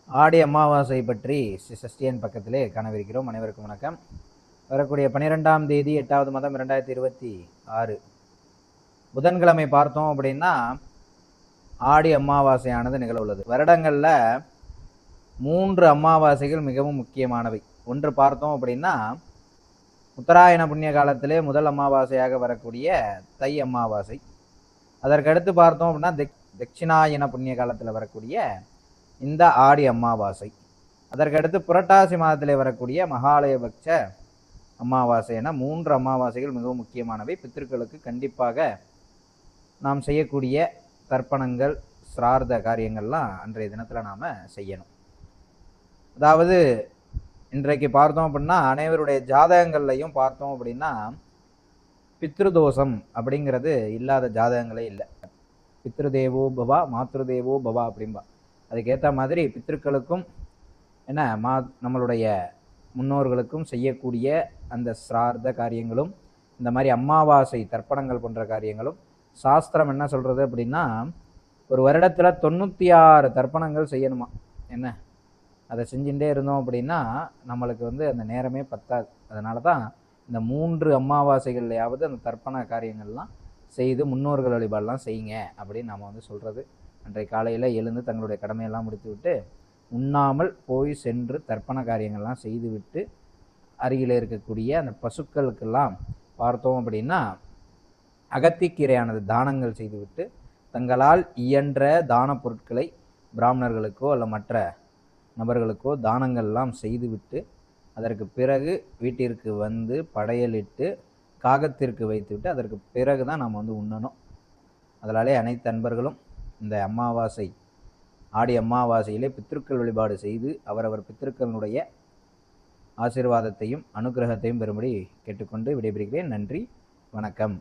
ஆடி அமாவாசை பற்றி சஷ்டியன் பக்கத்திலே காணவிருக்கிறோம். அனைவருக்கும் வணக்கம். வரக்கூடிய 12ஆம் தேதி 8வது மாதம் 2026 புதன்கிழமை பார்த்தோம் அப்படின்னா ஆடி அமாவாசையானது நிகழ உள்ளது. வருடங்களில் 3 அமாவாசைகள் மிகவும் முக்கியமானவை. ஒன்று பார்த்தோம் அப்படின்னா உத்தராயண புண்ணிய காலத்திலே முதல் அமாவாசையாக வரக்கூடிய தை அமாவாசை. அதற்கடுத்து பார்த்தோம் அப்படின்னா தட்சிணாயன புண்ணிய காலத்தில் வரக்கூடிய இந்த ஆடி அமாவாசை. அதற்கடுத்து புரட்டாசி மாதத்திலே வரக்கூடிய மகாலயபட்ச அமாவாசை என 3 அமாவாசைகள் மிகவும் முக்கியமானவை. பித்திருக்களுக்கு கண்டிப்பாக நாம் செய்யக்கூடிய தர்ப்பணங்கள் சிரார்த்த காரியங்கள்லாம் அன்றைய தினத்தில் நாம் செய்யணும். அதாவது இன்றைக்கு பார்த்தோம் அப்படின்னா அனைவருடைய ஜாதகங்கள்லையும் பார்த்தோம் அப்படின்னா பித்ருதோஷம் அப்படிங்கிறது இல்லாத ஜாதகங்களே இல்லை. பித்ருதேவோ பவா மாத்ருதேவோ பவா அப்படின்பா. அதுக்கேற்ற மாதிரி பித்திருக்களுக்கும் என்ன நம்மளுடைய முன்னோர்களுக்கும் செய்யக்கூடிய அந்த சிரார்த்த காரியங்களும் இந்த மாதிரி அமாவாசை தர்ப்பணங்கள் போன்ற காரியங்களும் சாஸ்திரம் என்ன சொல்கிறது அப்படின்னா ஒரு வருடத்தில் 96 தர்ப்பணங்கள் செய்யணுமா. என்ன அதை செஞ்சுட்டே இருந்தோம் அப்படின்னா நம்மளுக்கு அந்த நேரமே பத்தாது. அதனால தான் இந்த 3 அமாவாசைகள்லையாவது அந்த தர்ப்பண காரியங்கள்லாம் செய்து முன்னோர்கள் வழிபாடெல்லாம் செய்யுங்க அப்படின்னு நாம் சொல்கிறது. அன்றைய காலையில் எழுந்து தங்களுடைய கடமையெல்லாம் முடித்துவிட்டு உண்ணாமல் போய் சென்று தர்ப்பண காரியங்கள்லாம் செய்துவிட்டு அருகில் இருக்கக்கூடிய அந்த பசுக்களுக்கெல்லாம் பார்த்தோம் அப்படின்னா அகத்திக்கீரையானது தானங்கள் செய்துவிட்டு தங்களால் இயன்ற தான பொருட்களை பிராமணர்களுக்கோ அல்ல மற்ற நபர்களுக்கோ தானங்கள்லாம் செய்துவிட்டு அதற்கு பிறகு வீட்டிற்கு வந்து படையலிட்டு காகத்திற்கு வைத்துவிட்டு அதற்கு பிறகு தான் நாம் உண்ணணும். அதனாலே அனைத்து அன்பர்களும் இந்த அமாவாசை ஆடி அமாவாசையிலே பித்திருக்கள் வழிபாடு செய்து அவரவர் பித்திருக்களுடைய ஆசீர்வாதத்தையும் அனுகிரகத்தையும் பெறும்படி கேட்டுக்கொண்டு விடைபெறுகிறேன். நன்றி, வணக்கம்.